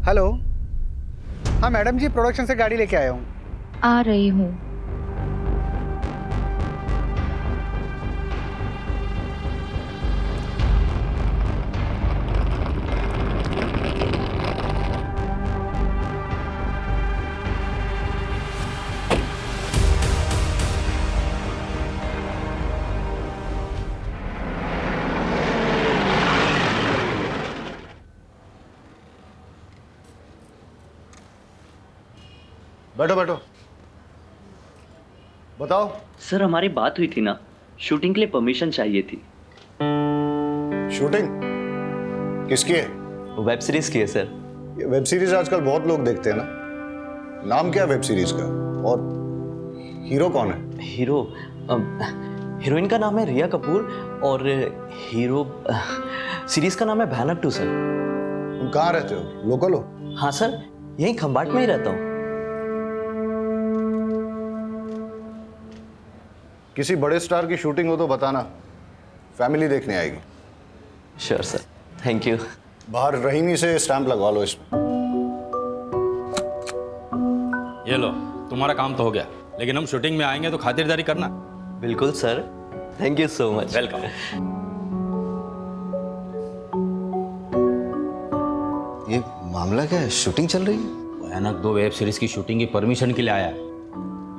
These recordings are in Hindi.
हेलो। हाँ मैडम जी, प्रोडक्शन से गाड़ी लेके आया हूँ। आ रही हूँ। बैठो बैठो, बताओ। सर हमारी बात हुई थी ना, शूटिंग के लिए परमिशन चाहिए थी। शूटिंग किसकी है? वेब सीरीज की है सर। ये वेब सीरीज आजकल बहुत लोग देखते हैं ना। नाम क्या है वेब सीरीज का? और हीरो कौन है? हीरोइन का नाम है रिया कपूर और हीरो सीरीज का नाम है भयानक 2 सर। तुम कहाँ रहते हो? लोकल हो? हाँ सर, यहीं खंबाट में ही रहता हूँ। किसी बड़े स्टार की शूटिंग हो तो बताना, फैमिली देखने आएगी। Sure sir, thank you. बाहर रहीमी से स्टैंप लगवा लो इसमें। ये लो, तुम्हारा काम तो हो गया, लेकिन हम शूटिंग में आएंगे तो खातिरदारी करना। बिल्कुल sir, thank you so much. Welcome. ये मामला क्या है? शूटिंग चल रही है? भयानक 2 वेब सीरीज की शूटिंग की परमिशन के लिए आया है।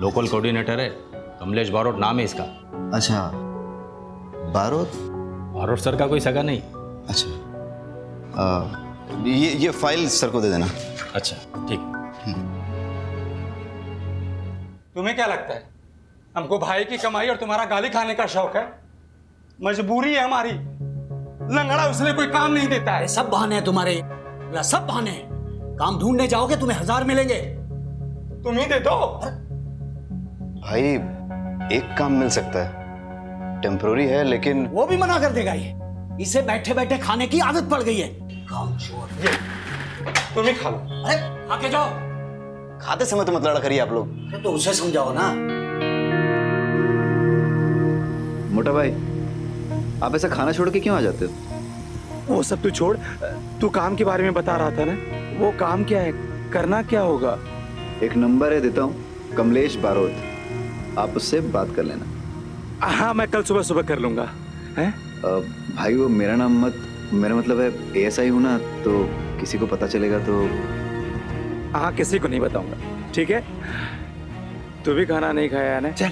लोकल कोऑर्डिनेटर है, कमलेश बारोट नाम है इसका। अच्छा, बारोट। बारोट सर का कोई सगा नहीं। अच्छा, ये फाइल सर को दे देना। अच्छा ठीक। तुम्हें क्या लगता है हमको भाई की कमाई और तुम्हारा गाली खाने का शौक है? मजबूरी है हमारी। लंगड़ा उसने कोई काम नहीं देता है। सब बहाने हैं तुम्हारे, सब बहाने हैं। काम ढूंढने जाओगे तुम्हें 1000 मिलेंगे। तुम ही दे दो। भाई एक काम मिल सकता है, टेम्पररी है, लेकिन वो भी मना कर देगा। ये इसे बैठे बैठे खाने की आदत पड़ गई है। काम छोड़। ये तुम ही खा लो। अरे आके जाओ। खाते समय तो मत लड़ा करिए आप लोग। अरे तो उसे समझाओ ना। मोटा भाई, आप ऐसा खाना छोड़ के क्यों आ जाते हो? वो सब तू छोड़, तू काम के बारे में बता रहा था ना। वो काम क्या है, करना क्या होगा? एक नंबर है, देता हूँ, कमलेश बारोट, आप उससे बात कर लेना। हाँ मैं कल सुबह सुबह कर लूंगा। हैं? भाई वो मेरा नाम मत, मेरा मतलब है ASI हूँ ना, तो किसी को पता चलेगा तो। हाँ किसी को नहीं बताऊंगा, ठीक है? तू भी खाना नहीं खाया है ना, चल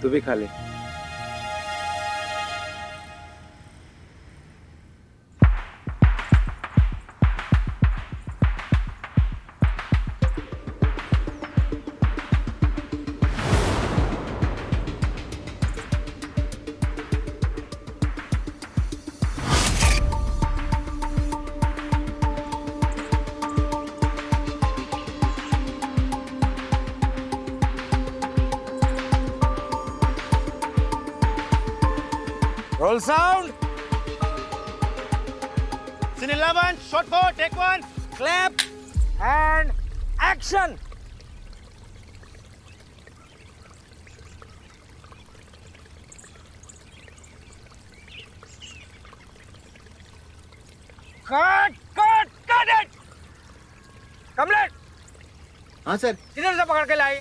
तू भी खा ले। Roll sound. Scene 11, shot 4, take 1, clap and action. Cut it. Kamlesh. हाँ सर। किधर से पकड़ के लाई?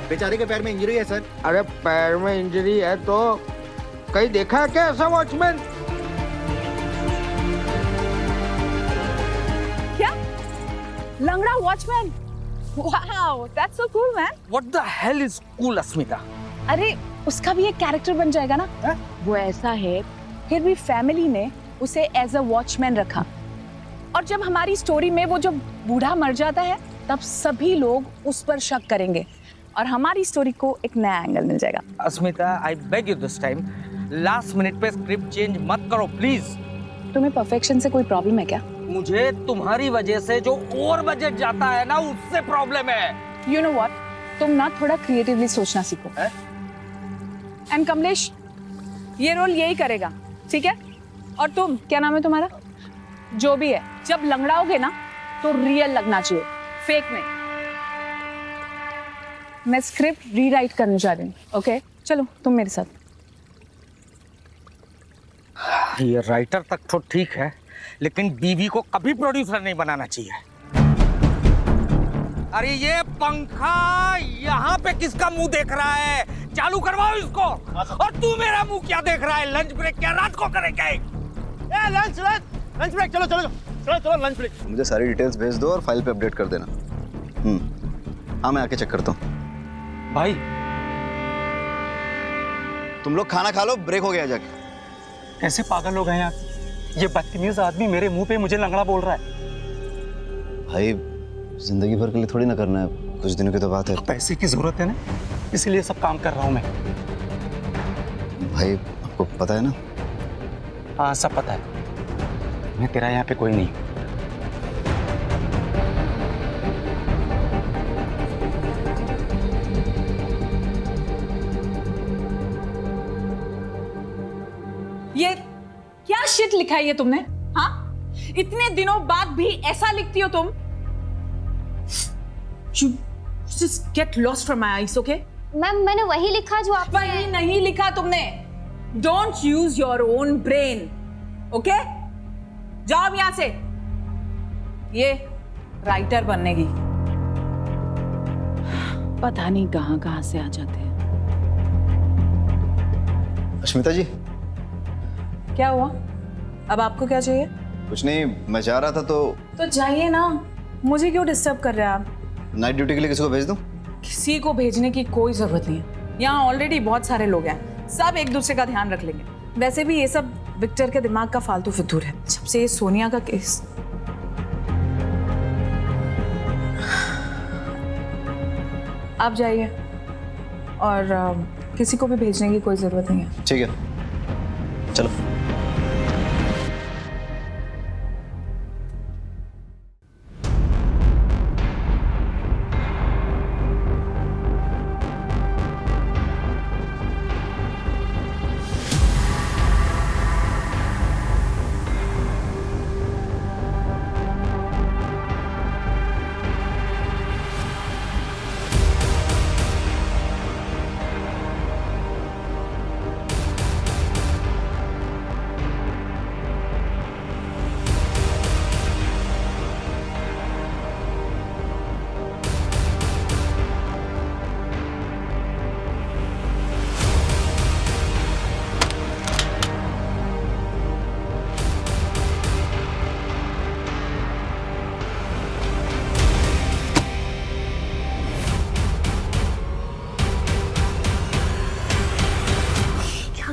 बेचारे के पैर में इंजरी है सर। अरे पैर में इंजरी है तो कहीं देखा है क्या ऐसा वॉचमैन? क्या? लंगड़ा watchman? Wow, that's so cool man. What the hell is cool, अस्मिता? अरे उसका भी एक कैरेक्टर बन जाएगा ना। वो ऐसा है, फिर भी फैमिली ने उसे एज अ वॉचमैन रखा, और जब हमारी स्टोरी में वो जो बूढ़ा मर जाता है तब सभी लोग उस पर शक करेंगे और हमारी स्टोरी को एक नया एंगल मिल जाएगा। Asmita, I beg you this time, last minute पे स्क्रिप्ट चेंज मत करो प्लीज। तुम्हें परफेक्शन से कोई प्रॉब्लम है क्या? मुझे तुम्हारी वजह से जो ओवर बजट जाता है ना, उससे प्रॉब्लम है। यू नो व्हाट, तुम ना थोड़ा क्रिएटिवली सोचना सीखो। एंड कमलेश, ये रोल यही करेगा, ठीक है? और तुम, क्या नाम है तुम्हारा? जो भी है, जब लंगड़ाओगे ना तो रियल लगना चाहिए, फेक नहीं। मैं स्क्रिप्ट रीराइट करने जा रही हूँ, ओके? चलो तुम मेरे साथ। ये राइटर तक तो ठीक है, लेकिन बीवी को कभी प्रोड्यूसर नहीं बनाना चाहिए। अरे ये पंखा यहाँ पे किसका मुंह देख रहा है? चालू करवाओ इसको। और तू मेरा मुंह क्या देख रहा है? लंच ब्रेक क्या रात को करेंगे? लंच ब्रेक, चलो चलो चलो चलो लंच ब्रेक। मुझे सारी डिटेल्स भेज दो और फाइल पे अपडेट कर देना। हाँ, मैं आके चेक करता हूँ। भाई तुम लोग खाना खा लो, ब्रेक हो गया जाके। कैसे पागल लोग हैं यार, ये बदतमीज आदमी मेरे मुंह पे मुझे लंगड़ा बोल रहा है। भाई जिंदगी भर के लिए थोड़ी ना करना है, कुछ दिनों की तो बात है। पैसे की जरूरत है ना, इसीलिए सब काम कर रहा हूं मैं। भाई आपको पता है ना? हाँ सब पता है, मैं तेरा यहाँ पे कोई नहीं। ये क्या शिट लिखा है ये तुमने? हाँ, इतने दिनों बाद भी ऐसा लिखती हो तुम? You just get lost from my eyes, okay? Ma'am मैंने वही लिखा जो आप वही नहीं लिखा तुमने। Don't use your own brain, okay? जाओ यहां से। ये राइटर बनने की पता नहीं कहां से आ जाते हैं। अश्मिता जी, क्या हुआ? अब आपको क्या चाहिए? कुछ नहीं, मैं जा रहा था तो जाइए ना, मुझे क्यों डिस्टर्ब कर रहे हैं आप? नाइट ड्यूटी के लिए किसी को भेज दूं? किसी को भेजने की कोई जरूरत नहीं है, यहाँ ऑलरेडी बहुत सारे लोग हैं, सब एक दूसरे का ध्यान रख लेंगे। वैसे भी ये सब विक्टर के दिमाग का फालतू फितूर है, जब से ये सोनिया का केस। आप जाइए और किसी को भी भेजने की कोई जरूरत नहीं है। ठीक है, चलो।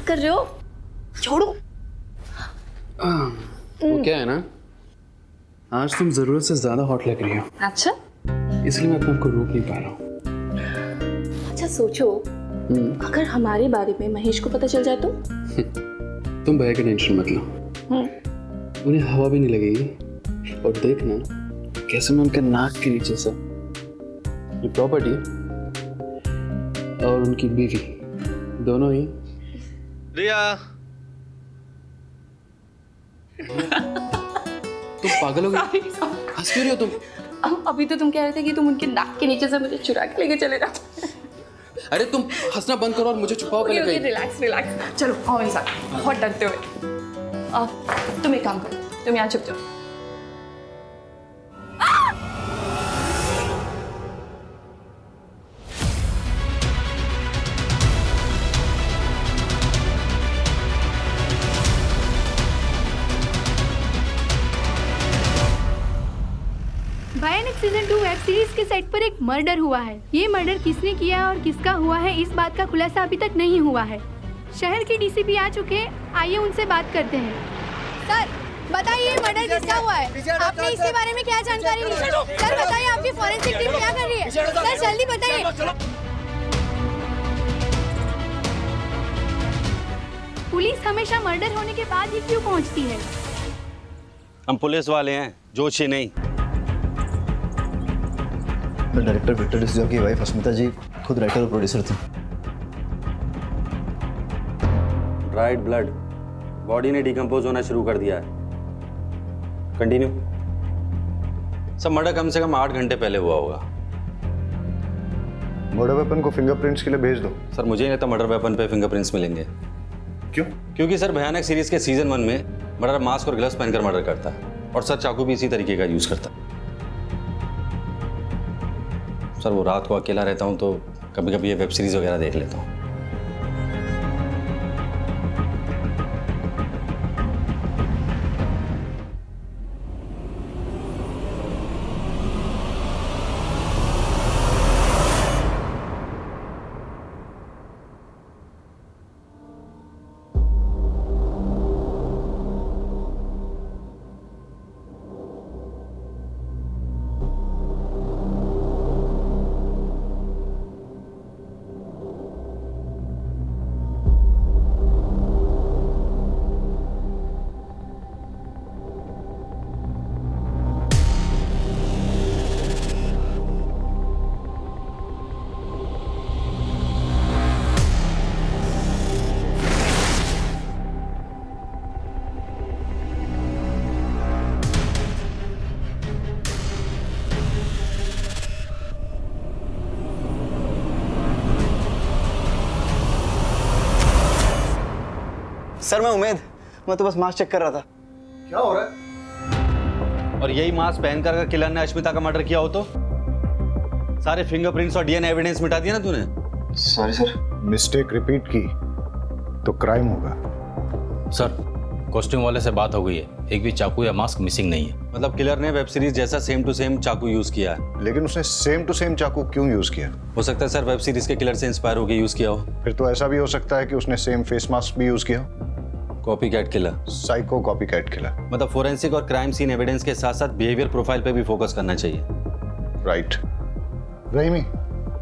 कर रहे हो? छोड़ो। वो क्या है ना, आज तुम जरूरत से ज्यादा हॉट लग रही हो। अच्छा, इसलिए मैं अपने आप को रोक नहीं पा रहा हूँ। अच्छा सोचो, अगर हमारे बारे में महेश को पता चल जाए तो? तुम भैया की टेंशन मत लो, उन्हें हवा भी नहीं लगेगी। और देखना कैसे मैं उनके नाक के नीचे से ये प्रॉपर्टी और उनकी बीवी दोनों ही। रिया, तुम पागल हो गई? हंस क्यों रही हो तुम? अभी तो तुम कह रहे थे कि तुम उनके नाक के नीचे से मुझे चुरा के लेके चले जाओ। अरे तुम हंसना बंद करो और मुझे छुपाओ पहले कहीं। रिलैक्स रिलैक्स, चलो आओ मेरे साथ, बहुत डरते हुए। तुम एक काम करो, तुम यहाँ छुप जाओ। भयानक सीजन 2 वेब सीरीज के सेट पर एक मर्डर हुआ है। ये मर्डर किसने किया और किसका हुआ है, इस बात का खुलासा अभी तक नहीं हुआ है। शहर के डीसीपी आ चुके हैं, आइए उनसे बात करते हैं। सर बताइए, मर्डर किसका हुआ है? आपने इसके बारे में क्या जानकारी ली? सर बताइए, आपकी फॉरेंसिक टीम क्या कर रही है? सर जल्दी बताइए। पुलिस हमेशा मर्डर होने के बाद ही क्यों पहुंचती है? हम पुलिस वाले हैं, जोशी नहीं। डायरेक्टर विक्टर डिसूजा की वाइफ अस्मिता जी खुद राइटर और प्रोड्यूसर थी। ड्राइड ब्लड, बॉडी ने डिकम्पोज होना शुरू कर दिया है। कंटिन्यू। सब मर्डर कम से कम 8 घंटे पहले हुआ होगा। मर्डर वेपन को फिंगरप्रिंट्स के लिए भेज दो। सर मुझे नहीं लगता मर्डर वेपन पे फिंगरप्रिंट्स मिलेंगे। क्यों? क्योंकि सर भयानक सीरीज के सीजन 1 में मर्डर मास्क और ग्लव्स पहनकर मर्डर करता है और सर चाकू भी इसी तरीके का यूज करता है। सर वो रात को अकेला रहता हूँ तो कभी कभी ये वेब सीरीज वगैरह देख लेता हूँ। सर मैं तो बस मास्क चेक कर रहा था। क्या हो रहा है? और यही मास्क पहनकर अगर किलर ने अश्मिता का मर्डर किया हो तो सारे फिंगरप्रिंट्स और डीएनए एविडेंस मिटा दिया ना तूने। Sorry sir. मिस्टेक रिपीट की तो क्राइम होगा। सर कॉस्ट्यूम वाले से बात हो गई है, एक भी चाकू या मास्क मिसिंग नहीं है। मतलब किलर ने वेब सीरीज जैसा सेम टू सेम चाकू यूज किया है। लेकिन उसने सेम टू सेम चाकू क्यों यूज किया? हो सकता है सर वेब सीरीज के किलर से इंस्पायर होकर यूज किया हो। फिर तो ऐसा भी हो सकता है कि उसने सेम फेस मास्क भी यूज किया हो। Copy cat killer, psycho copy cat killer. मतलब फोरेंसिक और क्राइम सीन एविडेंस के साथ साथ बिहेवियर प्रोफाइल पे भी फोकस करना चाहिए। राइट। रहीमी,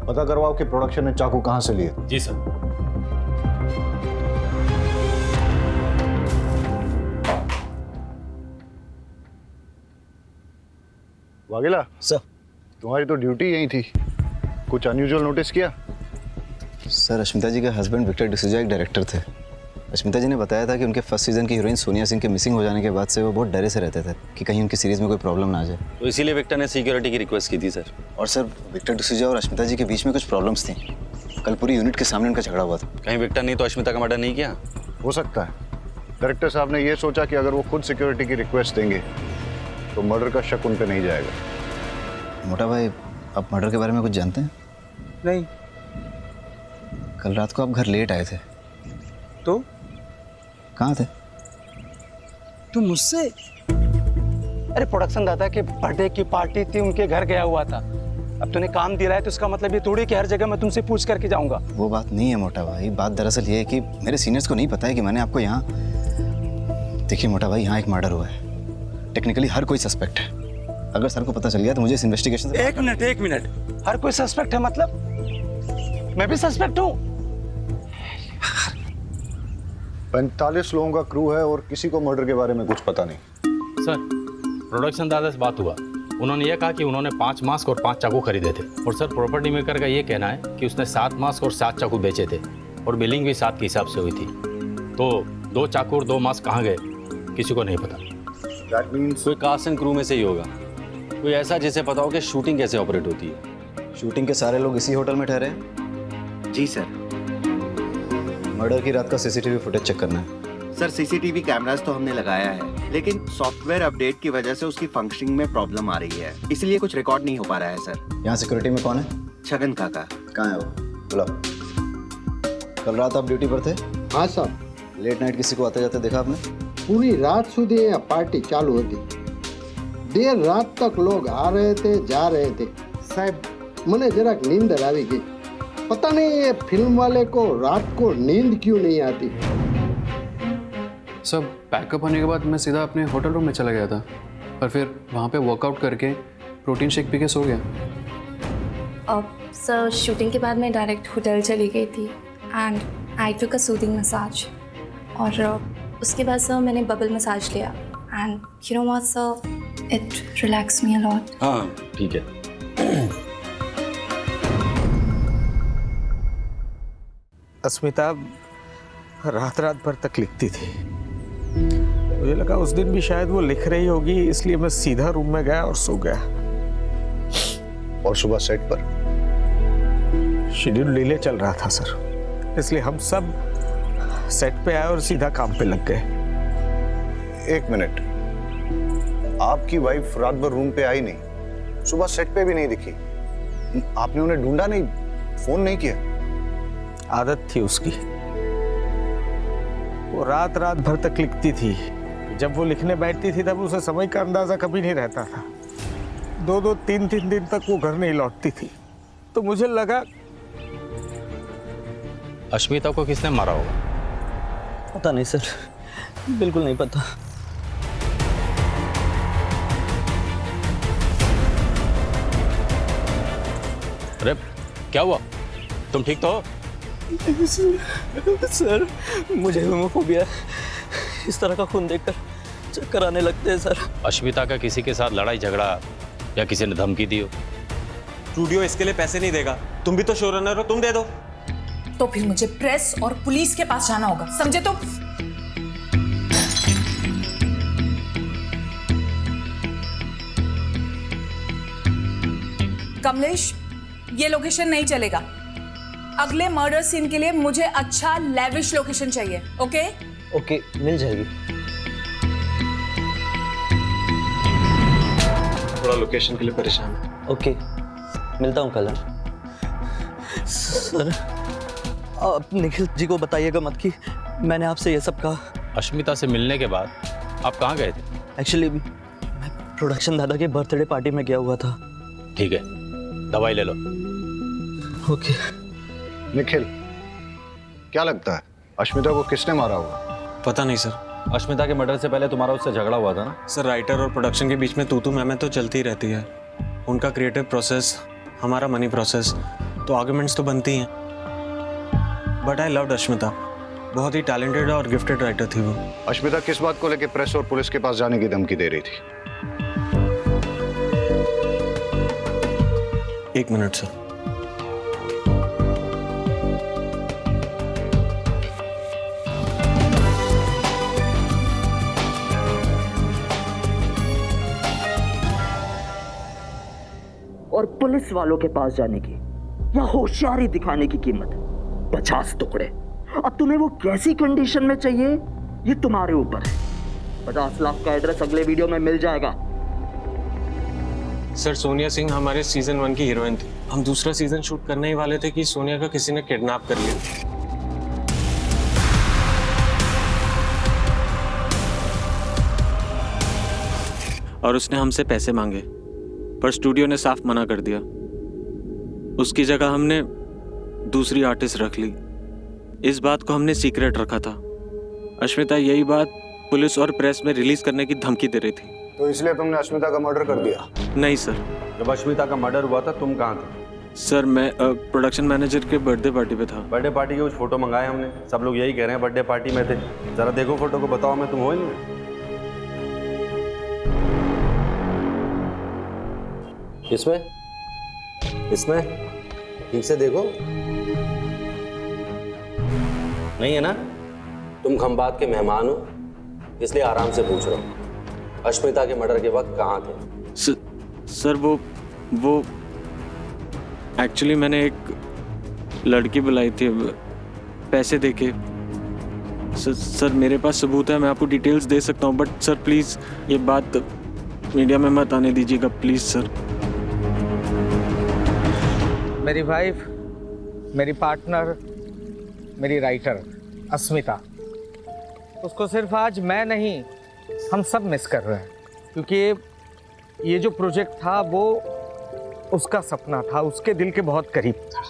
पता करवाओ कि प्रोडक्शन ने चाकू कहां से लिए। जी सर। वाघेला सर, तुम्हारी तो ड्यूटी यही थी, कुछ अनयूजुअल नोटिस किया? सर अश्मिता जी के हस्बैंड विक्टर डिसूजा एक डायरेक्टर थे। अश्मिता जी ने बताया था कि उनके फर्स्ट सीजन की हीरोइन सोनिया सिंह के मिसिंग हो जाने के बाद से वो बहुत डरे से रहते थे कि कहीं उनकी सीरीज में कोई प्रॉब्लम ना आ जाए। तो इसीलिए विक्टर ने सिक्योरिटी की रिक्वेस्ट की थी सर। और सर विक्टर डिसूजा और अश्मिता जी के बीच में कुछ प्रॉब्लम्स थी। कल पूरी यूनिट के सामने उनका झगड़ा हुआ था। कहीं विक्टर ने तो अश्मिता का मर्डर नहीं किया? हो सकता है। डायरेक्टर साहब ने ये सोचा कि अगर वो खुद सिक्योरिटी की रिक्वेस्ट देंगे तो मर्डर का शक उन पे नहीं जाएगा। मोटा भाई, आप मर्डर के बारे में कुछ जानते हैं? नहीं। कल रात को आप घर लेट आए थे तो कहाँ थे? तुम मुझसे? अरे प्रोडक्शन दादा के बर्थडे की पार्टी थी, उनके घर गया हुआ था। अब तूने काम दिया है तो इसका मतलब ये थोड़ी कि हर जगह मैं तुमसे पूछ करके जाऊंगा। वो बात नहीं है मोटा भाई, बात दरअसल ये है कि मेरे सीनियर्स को नहीं पता है कि मैंने आपको यहाँ। देखिए मोटा भाई, यहाँ एक मर्डर हुआ है। टेक्निकली हर कोई सस्पेक्ट है। अगर सर को पता चल गया तो मुझे इस इन्वेस्टिगेशन से। एक मिनट, हर कोई सस्पेक्ट है मतलब? मैं भी सस्पेक्ट हूँ? 45 लोगों का क्रू है और किसी को मर्डर के बारे में कुछ पता नहीं। सर प्रोडक्शन दादा से बात हुआ, उन्होंने ये कहा कि उन्होंने 5 मास्क और 5 चाकू खरीदे थे। और सर प्रॉपर्टी मेकर का ये कहना है कि उसने 7 मास्क और 7 चाकू बेचे थे और बिलिंग भी 7 के हिसाब से हुई थी। तो 2 चाकू और 2 मास्क कहाँ गए किसी को नहीं पता। That means कोई कास्ट एंड क्रू में से ही होगा, कोई ऐसा जिसे पता हो कि शूटिंग कैसे ऑपरेट होती है। शूटिंग के सारे लोग इसी होटल में ठहरे हैं? जी सर। मर्डर की रात का सीसीटीवी फुटेज चेक करना है। सर सीसीटीवी कैमरास तो हमने लगाया है, लेकिन सॉफ्टवेयर अपडेट की वजह से उसकी फंक्शनिंग में प्रॉब्लम आ रही है, इसलिए कुछ रिकॉर्ड नहीं हो पा रहा है सर। यहाँ सिक्योरिटी में कौन है? छगन काका। कहाँ है वो? बुलाओ। कल रात आप ड्यूटी पर थे? हाँ साहब। लेट नाइट किसी को आते जाते देखा आपने? पूरी रात सुधी यहाँ पार्टी चालू होती, देर रात तक लोग आ रहे थे जा रहे थे। साहब मने जरा नींदर આવી गई, पता नहीं ये फिल्म वाले को रात को नींद क्यों नहीं आती। सब पैकअप होने के बाद मैं सीधा अपने होटल रूम में चला गया था और फिर वहाँ पे वर्कआउट करके प्रोटीन शेक पी के सो गया। अब सर शूटिंग के बाद मैं डायरेक्ट होटल चली गई थी and I took a soothing massage. और उसके बाद सर मैंने बबल मसाज लिया and you know what sir, it relax me a lot. हाँ ठीक है। अस्मिता रात भर तक लिखती थी। मुझे लगा उस दिन भी शायद वो लिख रही होगी, इसलिए मैं सीधा रूम में गया और सो गया। और सुबह सेट पर शेड्यूल डिले चल रहा था सर, इसलिए हम सब सेट पे आए और सीधा काम पे लग गए। एक मिनट, आपकी वाइफ रात भर रूम पे आई नहीं, सुबह सेट पे भी नहीं दिखी, आपने उन्हें ढूंढा नहीं, फोन नहीं किया? आदत थी उसकी, वो रात रात भर तक लिखती थी। जब वो लिखने बैठती थी तब उसे समय का अंदाजा कभी नहीं रहता था। 2-2, 3-3 दिन तक वो घर नहीं लौटती थी। तो मुझे लगा अश्मिता को किसने मारा होगा? पता नहीं सर, बिल्कुल नहीं पता। अरे क्या हुआ, तुम ठीक तो हो? सर मुझे हेमोफोबिया, इस तरह का खून देखकर चक्कर आने लगते हैं सर। अश्मिता का किसी के साथ लड़ाई झगड़ा या किसी ने धमकी दी हो? स्टूडियो इसके लिए पैसे नहीं देगा, तुम भी तो शो रनर हो, तुम दे दो। तो फिर मुझे प्रेस और पुलिस के पास जाना होगा, समझे? तो कमलेश, ये लोकेशन नहीं चलेगा। अगले मर्डर सीन के लिए मुझे अच्छा लेविश लोकेशन चाहिए। ओके? ओके, मिल जाएगी। थोड़ा लोकेशन के लिए परेशान है। ओके, मिलता हूँ कल। सर आप निखिल जी को बताइएगा मत कि मैंने आपसे ये सब कहा। अश्मिता से मिलने के बाद आप कहाँ गए थे? एक्चुअली मैं प्रोडक्शन दादा के बर्थडे पार्टी में गया हुआ था। ठीक है, दवाई ले लो। ओके। निखिल, क्या लगता है अश्मिता को किसने मारा होगा? पता नहीं सर। अश्मिता के मर्डर से पहले तुम्हारा उससे झगड़ा हुआ था ना? सर राइटर और प्रोडक्शन के बीच में तू मैं तो चलती ही रहती है। उनका क्रिएटिव प्रोसेस, हमारा मनी प्रोसेस, तो आर्गुमेंट्स तो बनती हैं। बट आई लव्ड अश्मिता, बहुत ही टैलेंटेड और गिफ्टेड राइटर थी वो। अश्मिता किस बात को लेकर प्रेस और पुलिस के पास जाने की धमकी दे रही थी? एक मिनट सर। और पुलिस वालों के पास जाने की या होशियारी दिखाने की कीमत 50 टुकड़े। अब तुम्हें वो कैसी कंडीशन में चाहिए ये तुम्हारे ऊपर है। 50 लाख का एड्रेस अगले वीडियो में मिल जाएगा। सर सोनिया सिंह हमारे सीजन 1 की हीरोइन थी। हम दूसरा सीजन शूट करने ही वाले थे कि सोनिया का किसी ने किडनैप कर लिया। और उसने हमसे पैसे मांगे, पर स्टूडियो ने साफ मना कर दिया। उसकी जगह हमने दूसरी आर्टिस्ट रख ली। इस बात को हमने सीक्रेट रखा था। अश्मिता यही बात पुलिस और प्रेस में रिलीज करने की धमकी दे रही थी। तो इसलिए तुमने अश्मिता का मर्डर कर दिया? नहीं सर। जब अश्मिता का मर्डर हुआ था तुम कहाँ थे? सर मैं प्रोडक्शन मैनेजर के बर्थडे पार्टी पे था। बर्थडे पार्टी के कुछ फोटो मंगाए हमने, सब लोग यही कह रहे हैं बर्थडे पार्टी में थे। जरा देखो फोटो को, बताओ मैं तुम हो ही नहीं? इसमें ठीक से देखो, नहीं है ना? तुम खंबात के मेहमान हो, इसलिए आराम से पूछ रहा हूँ। अश्मिता के मर्डर के वक्त कहाँ थे? सर वो एक्चुअली मैंने एक लड़की बुलाई थी पैसे देके। सर मेरे पास सबूत है, मैं आपको डिटेल्स दे सकता हूँ, बट सर प्लीज़ ये बात मीडिया में मत आने दीजिएगा प्लीज़ सर। मेरी वाइफ, मेरी पार्टनर, मेरी राइटर अस्मिता, उसको सिर्फ आज मैं नहीं हम सब मिस कर रहे हैं, क्योंकि ये जो प्रोजेक्ट था वो उसका सपना था, उसके दिल के बहुत करीब था।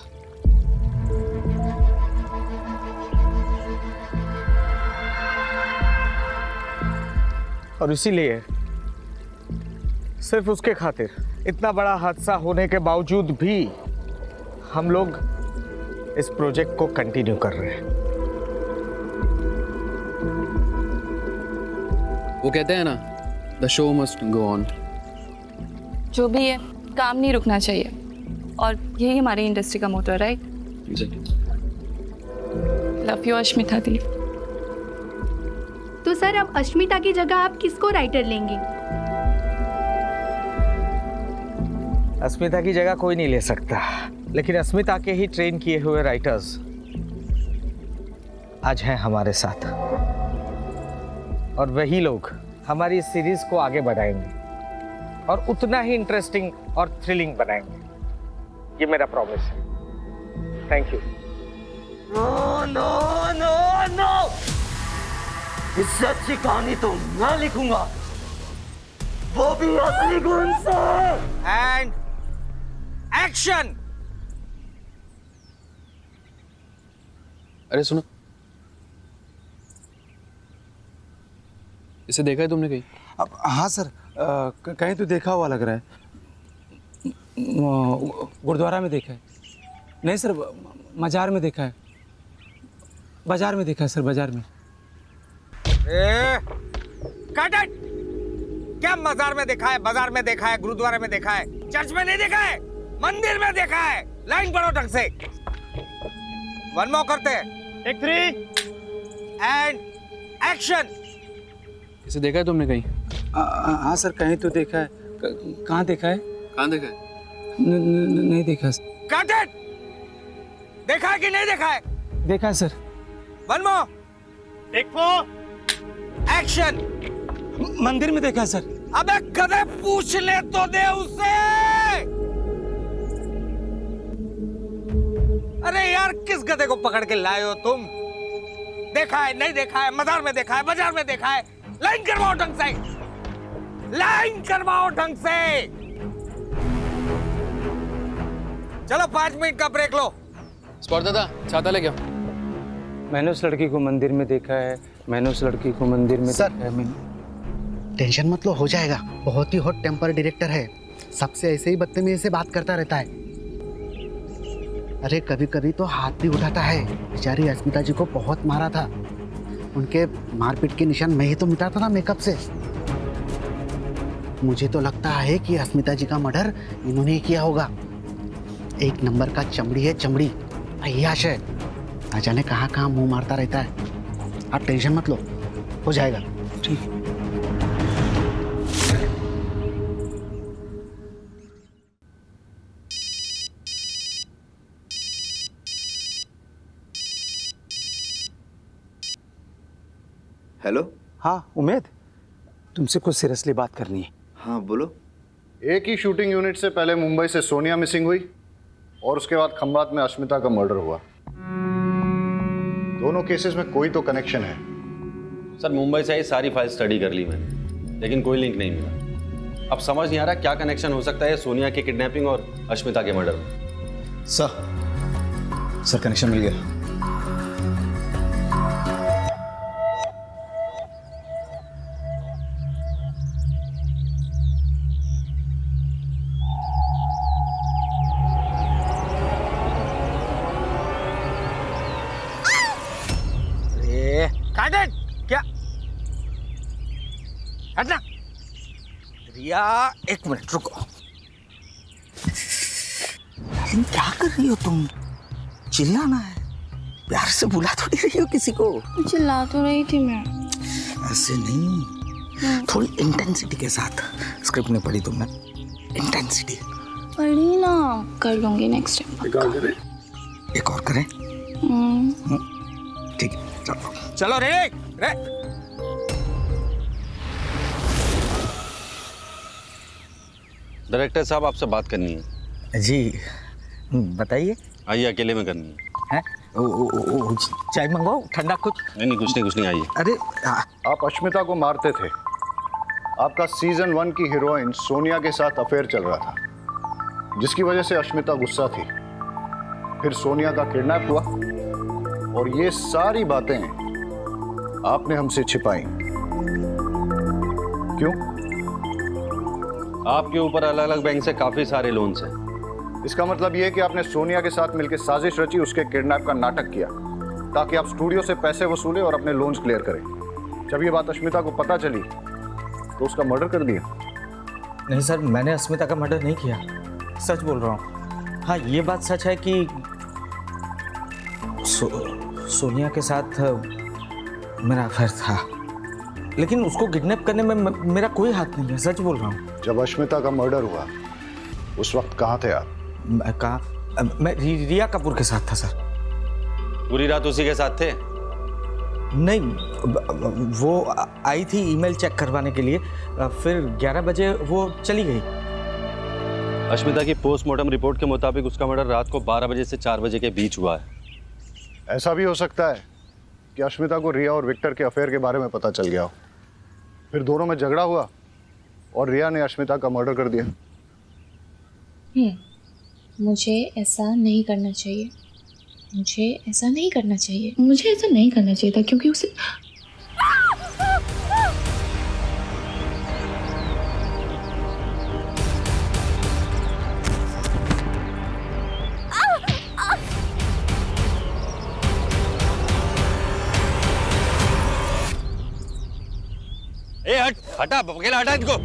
और इसीलिए सिर्फ उसके खातिर इतना बड़ा हादसा होने के बावजूद भी हम लोग इस प्रोजेक्ट को कंटिन्यू कर रहे हैं। वो कहते हैं ना, the show must go on. जो भी है, काम नहीं रुकना चाहिए, और यही हमारी इंडस्ट्री का मोटो है, राइट? लव यू अश्मिता दी। तो सर अब अश्मिता की जगह आप किसको राइटर लेंगे? अस्मिता की जगह कोई नहीं ले सकता, लेकिन अस्मिता के ही ट्रेन किए हुए राइटर्स आज हैं हमारे साथ, और वही लोग हमारी इस सीरीज को आगे बढ़ाएंगे और उतना ही इंटरेस्टिंग और थ्रिलिंग बनाएंगे। ये मेरा प्रॉमिस है। Thank you. No no no no, इससे अच्छी कहानी तो मैं लिखूंगा, वो भी असली गुण से। And action. अरे सुनो, इसे देखा है तुमने कहीं? हाँ सर, कहीं तो देखा हुआ लग रहा है। गुरुद्वारा में देखा है। नहीं सर, मजार में देखा है। बाजार में देखा है सर, बाजार में। Cut it! क्या मजार में देखा है, बाजार में देखा है, गुरुद्वारे में देखा है, चर्च में नहीं देखा है, मंदिर में देखा है। लाइन पढ़ो ढंग से। वन मोर करते हैं। Take 3 and action. इसे देखा है तुमने कहीं? हाँ सर, कहीं तो देखा है। कहाँ देखा है? कहाँ देखा है? नहीं देखा। Cut it! देखा है कि नहीं देखा है? देखा है sir. One more. Take 4 action. मंदिर में देखा है सर। अबे गधे, पूछ ले तो दे उससे। अरे यार, किस गधे को पकड़ के लाए हो तुम? देखा है, नहीं देखा है, मजार में देखा है, बाजार में देखा है। लाइन करवाओ ढंग से, लाइन करवाओ ढंग से। चलो 5 मिनट का ब्रेक लो। स्पॉट दादा, छाता ले क्या? मैंने उस लड़की को मंदिर में देखा है। मैंने उस लड़की को मंदिर में सर, देखा है। मैंने टेंशन मत लो, हो जाएगा। बहुत ही हॉट टेम्पर डायरेक्टर है, सबसे ऐसे ही बदतमीजी से बात करता रहता है। अरे कभी कभी तो हाथ भी उठाता है। बेचारी अस्मिता जी को बहुत मारा था, उनके मारपीट के निशान मैं ही तो मिटाता था मेकअप से। मुझे तो लगता है कि अस्मिता जी का मर्डर इन्होंने ही किया होगा। एक नंबर का चमड़ी है, चमड़ी अय्याश है, ना जाने कहाँ कहाँ मुंह मारता रहता है। आप टेंशन मत लो, हो जाएगा। ठीक। हेलो। हाँ उमेद, तुमसे कुछ सीरियसली बात करनी है। हाँ बोलो। एक ही शूटिंग यूनिट से पहले मुंबई से सोनिया मिसिंग हुई और उसके बाद खंबात में अश्मिता का मर्डर हुआ। दोनों केसेस में कोई तो कनेक्शन है। सर मुंबई से आई सारी फाइल स्टडी कर ली मैंने, लेकिन कोई लिंक नहीं मिला। अब समझ नहीं आ रहा क्या कनेक्शन हो सकता है सोनिया की किडनैपिंग और अश्मिता के मर्डर में। सर कनेक्शन मिल गया। क्या हटना। रिया, एक मिनट रुको। लेकिन क्या कर रही हो तुम? चिल्लाना है, प्यार से बुला थोड़ी रही हो किसी को। चिल्ला तो रही थी मैं। ऐसे नहीं, थोड़ी इंटेंसिटी के साथ। स्क्रिप्ट नहीं पढ़ी तुमने? इंटेंसिटी पढ़ी ना, कर लूंगी नेक्स्ट टाइम। एक और करें? ठीक है, चलो चलो रे। डायरेक्टर साहब आपसे बात करनी है। जी बताइए। आइए, अकेले में करनी है। चाय मंगवाओ, ठंडा कुछ? नहीं कुछ नहीं, आइए। अरे आप अश्मिता को मारते थे। आपका सीजन 1 की हीरोइन सोनिया के साथ अफेयर चल रहा था, जिसकी वजह से अश्मिता गुस्सा थी। फिर सोनिया का किडनैप हुआ और ये सारी बातें आपने हमसे छिपाई। क्यों? आपके ऊपर अलग अलग बैंक से काफी सारे लोन्स हैं। इसका मतलब ये है कि आपने सोनिया के साथ मिलकर साजिश रची, उसके किडनैप का नाटक किया ताकि आप स्टूडियो से पैसे वसूले और अपने लोन्स क्लियर करें। जब ये बात अश्मिता को पता चली तो उसका मर्डर कर दिया। नहीं सर, मैंने अस्मिता का मर्डर नहीं किया, सच बोल रहा हूँ। हाँ ये बात सच है कि सोनिया के साथ मेरा अफेयर था, लेकिन उसको किडनैप करने में मेरा कोई हाथ नहीं है, सच बोल रहा हूँ। जब अश्मिता का मर्डर हुआ उस वक्त कहाँ थे आप? मैं रिया कपूर के साथ था सर। पूरी रात उसी के साथ थे? नहीं, वो आई थी ईमेल चेक करवाने के लिए, फिर 11 बजे वो चली गई। अश्मिता की पोस्टमार्टम रिपोर्ट के मुताबिक उसका मर्डर रात को 12 बजे से 4 बजे के बीच हुआ है। ऐसा भी हो सकता है कि अश्मिता को रिया और विक्टर के अफेयर के बारे में पता चल गया हो, फिर दोनों में झगड़ा हुआ और रिया ने अश्मिता का मर्डर कर दिया। मुझे ऐसा नहीं करना चाहिए, मुझे ऐसा नहीं करना चाहिए, मुझे ऐसा नहीं करना चाहिए था, क्योंकि उसे ए हट, हटा, अकेला हटा इनको।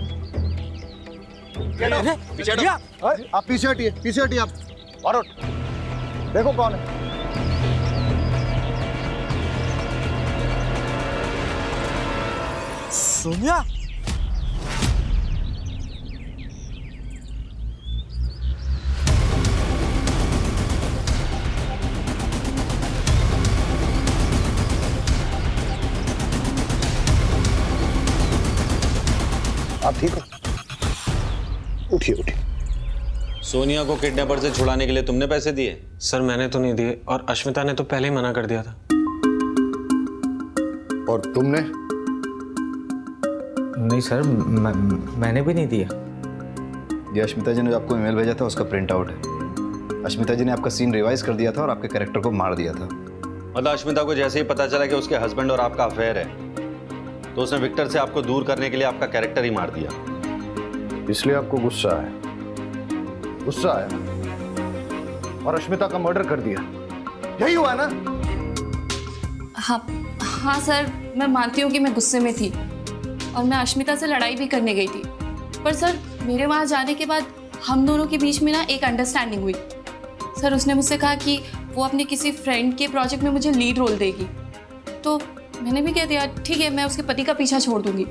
पीछे हटो। आप पीछे हटिए, पीछे हटिए आप। और देखो कौन है। सोनिया, आप ठीक हो? उठिए उठिए। सोनिया को किडनैपर से छुड़ाने के लिए तुमने पैसे दिए? सर मैंने तो नहीं दिए, और अश्मिता ने तो पहले ही मना कर दिया था। और तुमने? नहीं सर, मैंने भी नहीं दिया। ये अश्मिता जी ने जो आपको ईमेल भेजा था उसका प्रिंट आउट है। अश्मिता जी ने आपका सीन रिवाइज कर दिया था और आपके कैरेक्टर को मार दिया था। मतलब अश्मिता को जैसे ही पता चला कि उसके हस्बैंड और आपका अफेयर है, तो उसने विक्टर से आपको दूर करने के लिए आपका कैरेक्टर ही मार दिया। इसलिए आपको गुस्सा है? गुस्सा आया और अश्मिता का मर्डर कर दिया, यही हुआ ना? हाँ सर, मैं मानती हूँ कि मैं गुस्से में थी और मैं अश्मिता से लड़ाई भी करने गई थी, पर सर मेरे वहाँ जाने के बाद हम दोनों के बीच में ना एक अंडरस्टैंडिंग हुई। सर उसने मुझसे कहा कि वो अपने किसी फ्रेंड के प्रोजेक्ट में मुझे लीड रोल देगी, तो मैंने भी कह दिया ठीक है, मैं उसके पति का पीछा छोड़ दूंगी।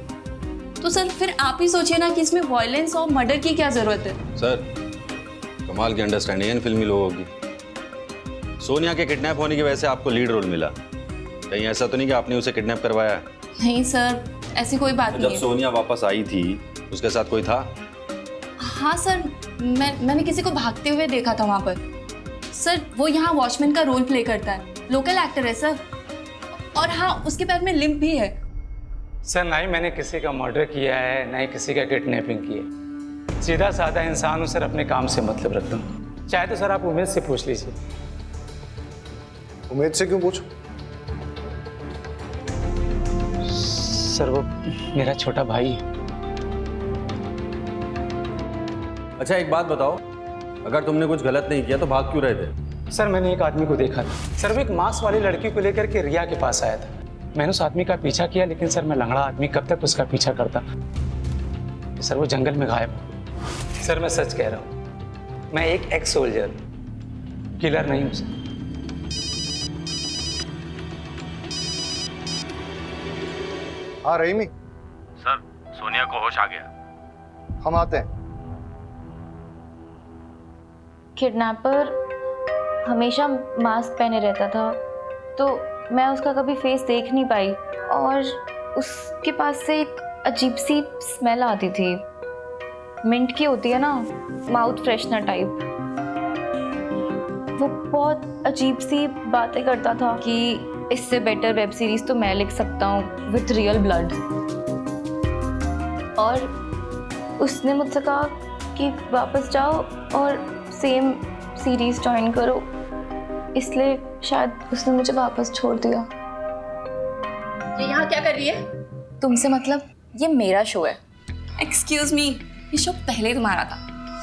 तो सर फिर आप ही सोचिए ना कि इसमें वायलेंस और मर्डर की क्या जरूरत है। सर कमाल की अंडरस्टैंडिंग है इन फिल्मी लोगों की। सोनिया के किडनैप होने की वजह से आपको लीड रोल मिला, कहीं ऐसा तो नहीं कि आपने उसे किडनैप करवाया है? नहीं सर, ऐसी कोई बात नहीं जब है। सोनिया वापस आई थी उसके साथ कोई था? हाँ सर, मैंने किसी को भागते हुए देखा था वहाँ पर। सर वो यहाँ वॉचमैन का रोल प्ले करता है, लोकल एक्टर है सर, और हाँ उसके पैर में लिम्प भी है। सर ना ही मैंने किसी का मर्डर किया है, ना ही किसी का किडनैपिंग की है। सीधा साधा इंसान हूँ सर, अपने काम से मतलब रखता हूँ। चाहे तो सर आप उमेद से पूछ लीजिए। उमेद से क्यों पूछो? सर वो मेरा छोटा भाई है। अच्छा एक बात बताओ, अगर तुमने कुछ गलत नहीं किया तो भाग क्यों रहे थे? सर मैंने एक आदमी को देखा था सर, वो एक मास्क वाली लड़की को लेकर के रिया के पास आया था। मैंने उस आदमी का पीछा किया, लेकिन सर मैं लंगड़ा आदमी कब तक उसका पीछा करता। सर वो जंगल में गायब हो। सर मैं सच कह रहा हूँ, मैं एक एक्स सोल्जर, किलर नहीं हूँ सर। हाँ रहीमी। सर सोनिया को होश आ गया। हम आते हैं। किडनैपर हमेशा मास्क पहने रहता था, तो मैं उसका कभी फेस देख नहीं पाई, और उसके पास से एक अजीब सी स्मेल आती थी, मिंट की होती है ना, माउथ फ्रेशनर टाइप। वो बहुत अजीब सी बातें करता था कि इससे बेटर वेब सीरीज तो मैं लिख सकता हूँ विथ रियल ब्लड, और उसने मुझसे कहा कि वापस जाओ और सेम सीरीज ज्वाइन करो, इसलिए शायद उसने मुझे वापस छोड़ दिया। ये यहाँ क्या कर रही है? तुमसे मतलब? ये मेरा शो है। एक्सक्यूज मी, ये शो पहले तुम्हारा था,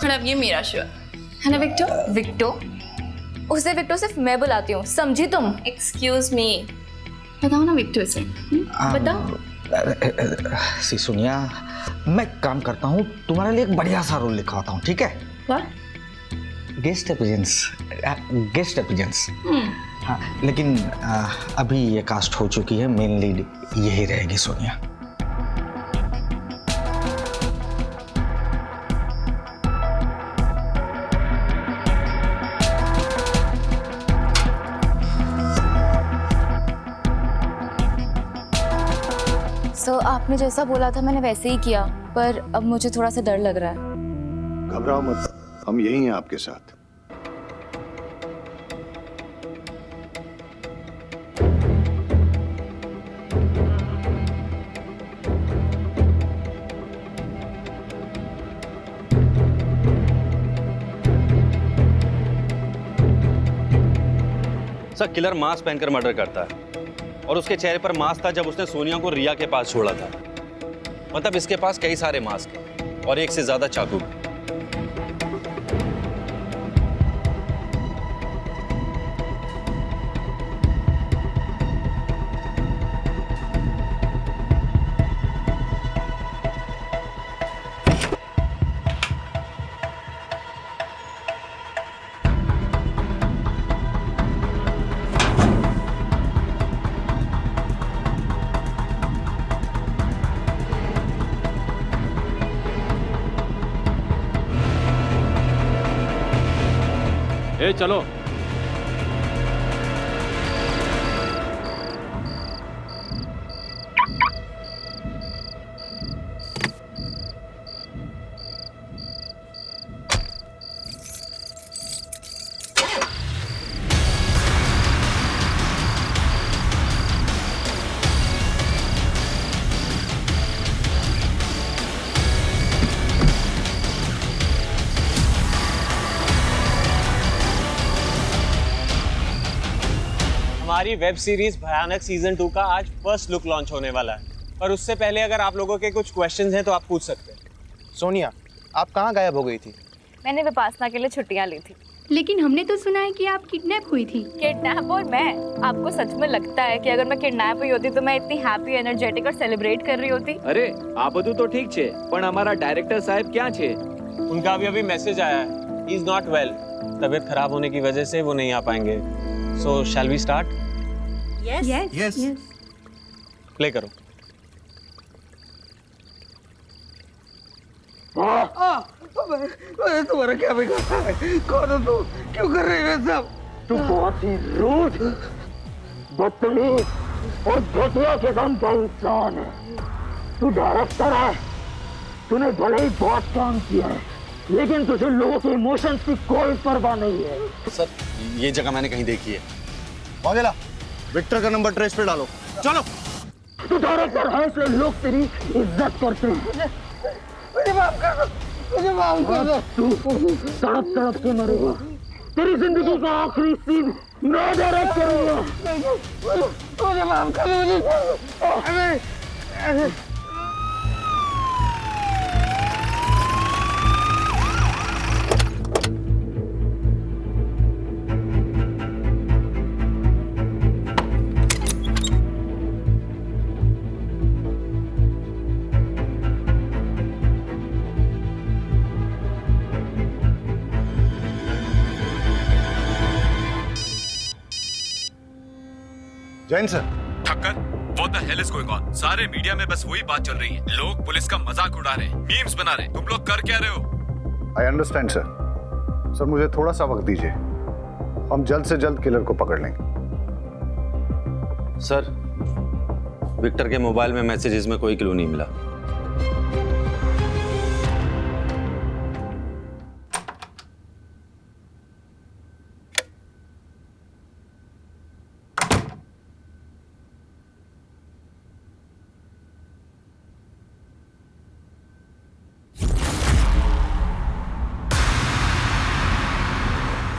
पर अब ये मेरा शो है ना विक्टो? विक्टो? उसे विक्टो सिर्फ मैं बुलाती हूँ, समझी तुम? एक्सक्यूज मी, बताओ ना विक्टो से। बताओ। सी सोनिया, मैं काम करता हूँ, तुम्हारे लिए एक बढ़िया सा रोल लिखवाता हूँ, ठीक है? What? गेस्ट एपिजेंस। हाँ, लेकिन अभी ये कास्ट हो चुकी है, मेन लीड यही रहेगी सोनिया। सर आपने जैसा बोला था मैंने वैसे ही किया, पर अब मुझे थोड़ा सा डर लग रहा है। घबराओ मत, हम यही हैं आपके साथ। सर किलर मास्क पहनकर मर्डर करता है और उसके चेहरे पर मास्क था जब उसने सोनिया को रिया के पास छोड़ा था। मतलब इसके पास कई सारे मास्क हैं और एक से ज्यादा चाकू। ए चलो। हमारी वेब सीरीज भयानक सीजन 2 का आज फर्स्ट लुक लॉन्च होने वाला है, पर उससे पहले अगर आप लोगों के कुछ क्वेश्चंस हैं तो आप पूछ सकते हैं। सोनिया, आप कहाँ गायब हो गई थी? मैंने विपासना के लिए छुट्टियां ली थी। लेकिन हमने तो सुना है कि आप किडनैप हुई थी। किडनैप? और मैं? आपको सच में लगता है कि अगर मैं किडनैप हुई होती तो मैं इतनी हैप्पी, एनर्जेटिक और सेलिब्रेट कर रही होती? अरे આ બધું તો ઠીક છે, પણ અમારા डायरेक्टर साहब क्या છે? उनका अभी मैसेज आया है, ही इज नॉट वेल। तबीयत खराब होने की वजह से वो नहीं आ पाएंगे। So shall we start? Yes yes yes. Play करो। तुम्हारा क्या बिगाड़ा है? कौन हो तू? क्यों कर रही है सब? तू बहुत ही रूड, बदतमीज और घटिया किस्म का इंसान है। तू डायरेक्टर है, तूने भले ही बहुत काम किया है, लेकिन तुझे लोगों के इमोशंस की कोई परवाह नहीं है। सर ये जगह मैंने कहीं देखी है। वागेला, विक्टर का नंबर ट्रेस पे डालो। चलो। तू डायरेक्टर है इसलिए लोग तेरी इज्जत करते हैं। मुझे माफ कर दो, मुझे माफ कर दो। तू तड़प तड़प के मरेगा। तेरी जिंदगी का आखिरी सीन मैं डायरेक्ट करूंगा। मुझे माफ कर दो। Jain sir. Thakkar, what the hell is going on? सारे मीडिया में बस वही बात चल रही है। लोग पुलिस का मजाक उड़ा रहे हैं, मीम्स बना रहे हैं। तुम लोग कर क्या रहे हो? I understand sir. सर मुझे थोड़ा सा वक्त दीजिए, हम जल्द से जल्द किलर को पकड़ लेंगे। सर विक्टर के मोबाइल में मैसेजेस में कोई क्लू नहीं मिला।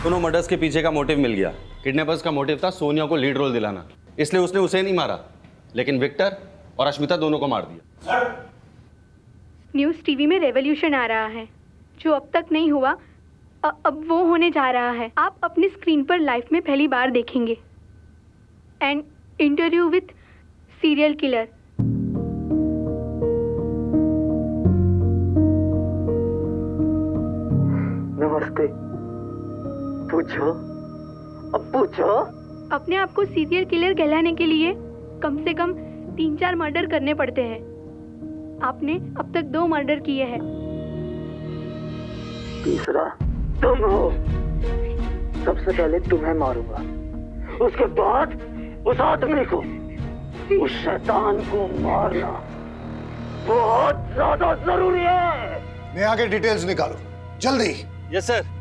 दोनों मर्डर्स के पीछे का मोटिव मिल गया। किडनैपर्स का मोटिव था सोनिया को लीड रोल दिलाना, इसलिए उसने उसे नहीं मारा, लेकिन विक्टर और अश्मिता दोनों को मार दिया। न्यूज़ टीवी में रेवोल्यूशन आ रहा है, जो अब तक नहीं हुआ अब वो होने जा रहा है। आप अपनी स्क्रीन पर लाइफ में पहली बार देखेंगे। And interview with serial killer. नमस्ते। पूछो, अब पूछो। अपने आप को सीरियल किलर कहलाने के लिए कम से कम 3-4 मर्डर करने पड़ते हैं। आपने अब तक 2 मर्डर किए हैं। तीसरा तुम हो। सबसे पहले तुम्हें मारूंगा, उसके बाद उस आदमी को, उस शैतान को मारना। बहुत ज्यादा जरूरी है। मैं आगे डिटेल्स निकालो जल्दी। Yes sir.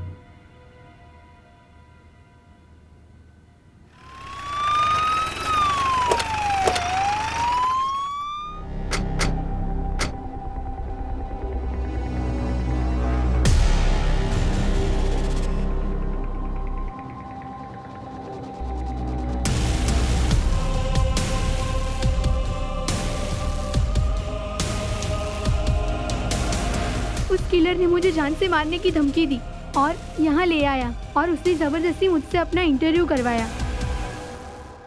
उस किलर ने मुझे जान से मारने की धमकी दी और यहाँ ले आया और उसने जबरदस्ती मुझसे अपना इंटरव्यू करवाया।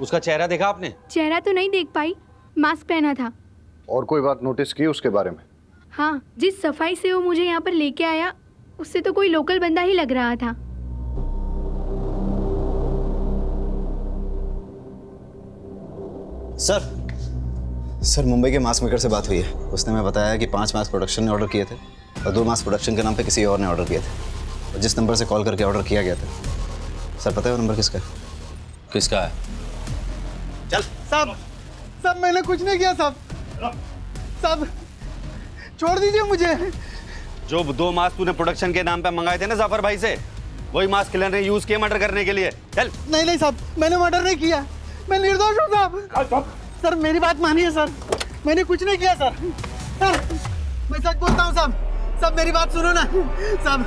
उसका चेहरा देखा आपने? चेहरा तो नहीं देख पाई, मास्क पहना था। और कोई बात नोटिस की उसके बारे में? हाँ, जिस सफाई से वो मुझे यहाँ पर लेके आया उससे तो कोई लोकल बंदा ही लग रहा था। सर मुंबई के मास्क मेकर से बात हुई है। उसने हमें बताया कि 5 मास्क प्रोडक्शन ने ऑर्डर किए थे और 2 मास्क प्रोडक्शन के नाम पे किसी और ने ऑर्डर किए थे। और जिस नंबर से कॉल करके ऑर्डर किया गया था, सर पता है वो नंबर किसका है? किसका है? चल। साहब मैंने कुछ नहीं किया साहब। साहब छोड़ दीजिए मुझे। जो 2 मास्क तूने प्रोडक्शन के नाम पे मंगाए थे ना जाफर भाई से, वही मास्क किलर ने यूज किए मर्डर करने के लिए। चल। नहीं साहब, मैंने मर्डर नहीं किया, मैं निर्दोष हूँ साहब। सर मेरी बात मानिए सर, मैंने कुछ नहीं किया सर। मैं सच बोलता हूँ साहब। साहब मेरी बात सुनो ना साहब।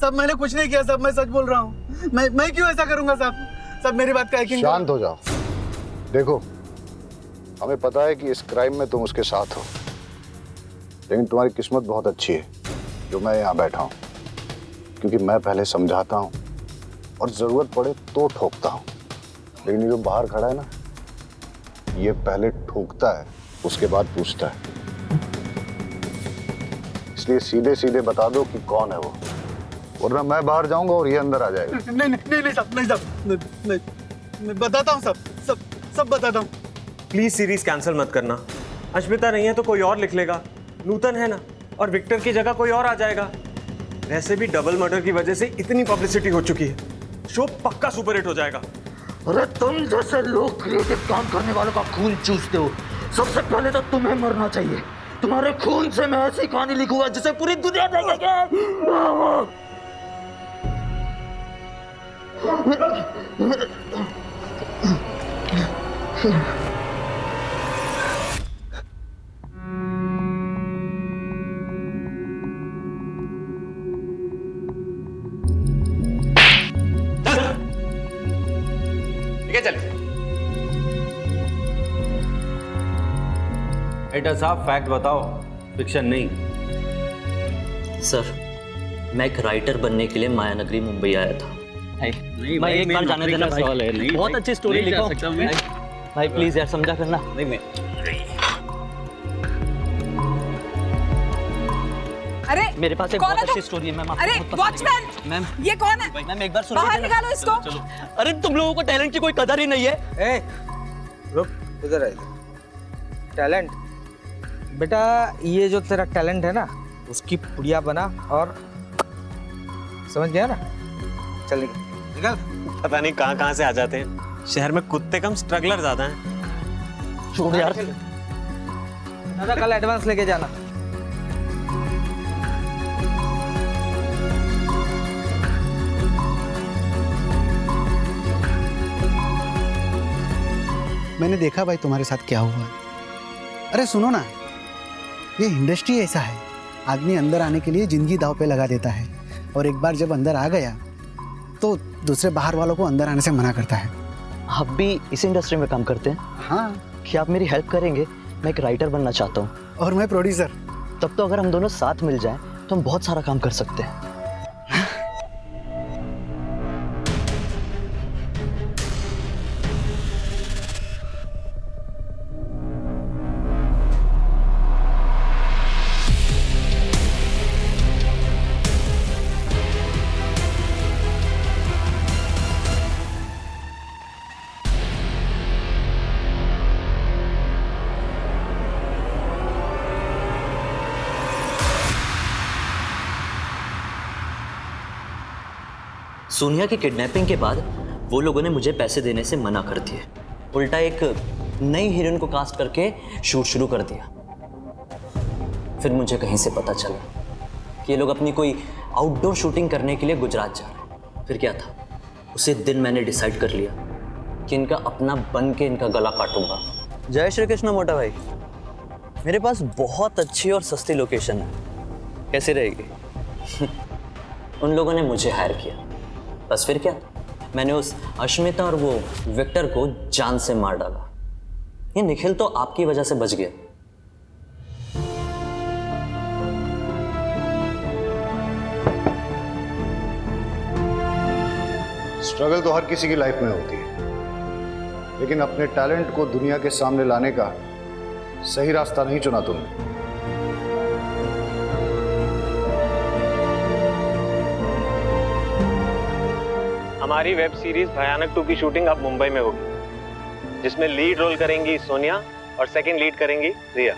साहब मैंने कुछ नहीं किया साहब, मैं सच बोल रहा हूँ। मैं क्यों ऐसा करूँगा साहब? साहब मेरी बात का यकीन करो। शांत हो जाओ। देखो, हमें पता है कि इस क्राइम में तुम उसके साथ हो, लेकिन तुम्हारी किस्मत बहुत अच्छी है जो मैं यहाँ बैठा हूँ, क्योंकि मैं पहले समझाता हूँ और जरूरत पड़े तो ठोकता हूँ। लेकिन ये जो बाहर खड़ा है ना, ये पहले ठोकता है उसके बाद पूछता है। इसलिए सीधे सीधे बता दो कि कौन है वो, वरना मैं बाहर जाऊंगा और ये अंदर आ जाएगा। नहीं साहब, नहीं मैं बताता हूँ सब बताता हूँ। प्लीज सीरीज कैंसिल मत करना। अश्मिता नहीं है तो कोई और लिख लेगा, नूतन है ना, और विक्टर की जगह कोई और आ जाएगा। वैसे भी डबल मर्डर की वजह से इतनी पब्लिसिटी हो चुकी है, शो पक्का सुपरहिट हो जाएगा। अरे तुम जैसे लोग क्रिएटिव काम करने वालों का खून चूसते हो। सबसे पहले तो तुम्हें मरना चाहिए। तुम्हारे खून से मैं ऐसी कहानी लिखूंगा जिसे पूरी दुनिया देखेगी। चल। एडिटर साहब फैक्ट बताओ, फिक्शन नहीं। सर, मैं एक राइटर बनने के लिए मायानगरी मुंबई आया था। मैं एक बार जाने देना भाई। बहुत अच्छी स्टोरी लिखो भाई, प्लीज यार समझा करना। नहीं मैं अरे मेरे पास एक बहुत अच्छी स्टोरी है मैम। अरे वॉचमैन मैम, ये कौन है? मैम एक बार सुनो, बाहर निकालो इसको। चलो। अरे तुम लोगों को टैलेंट की कोई कदर ही नहीं है। ए, रुक इधर आ। टैलेंट बेटा, ये जो तेरा टैलेंट है ना, उसकी पुड़िया बना और समझ गया ना? चल निकल। पता नहीं कहाँ से आ जाते हैं। शहर में कुत्ते कम, स्ट्रगलर ज्यादा हैं। छोड़ यार। दादा कल एडवांस लेके जाना। मैंने देखा भाई तुम्हारे साथ क्या हुआ। अरे सुनो ना, ये इंडस्ट्री ऐसा है, आदमी अंदर आने के लिए जिंदगी दांव पे लगा देता है, और एक बार जब अंदर आ गया तो दूसरे बाहर वालों को अंदर आने से मना करता है। आप भी इस इंडस्ट्री में काम करते हैं? हाँ। क्या आप मेरी हेल्प करेंगे? मैं एक राइटर बनना चाहता हूँ। और मैं प्रोड्यूसर। तब तो अगर हम दोनों साथ मिल जाएं तो हम बहुत सारा काम कर सकते हैं। सोनिया की किडनैपिंग के बाद वो लोगों ने मुझे पैसे देने से मना कर दिए। उल्टा एक नई हीरोइन को कास्ट करके शूट शुरू कर दिया। फिर मुझे कहीं से पता चला कि ये लोग अपनी कोई आउटडोर शूटिंग करने के लिए गुजरात जा रहे हैं। फिर क्या था, उसी दिन मैंने डिसाइड कर लिया कि इनका अपना बन के इनका गला काटूंगा। जय श्री कृष्ण मोटा भाई, मेरे पास बहुत अच्छी और सस्ती लोकेशन है, कैसी रहेगी? उन लोगों ने मुझे हायर किया, बस फिर क्या, मैंने उस अश्मिता और वो विक्टर को जान से मार डाला। ये निखिल तो आपकी वजह से बच गया। स्ट्रगल तो हर किसी की लाइफ में होती है, लेकिन अपने टैलेंट को दुनिया के सामने लाने का सही रास्ता नहीं चुना तुमने। हमारी वेब सीरीज भयानक 2 की शूटिंग अब मुंबई में होगी, जिसमें लीड रोल करेंगी सोनिया और सेकंड लीड करेंगी रिया।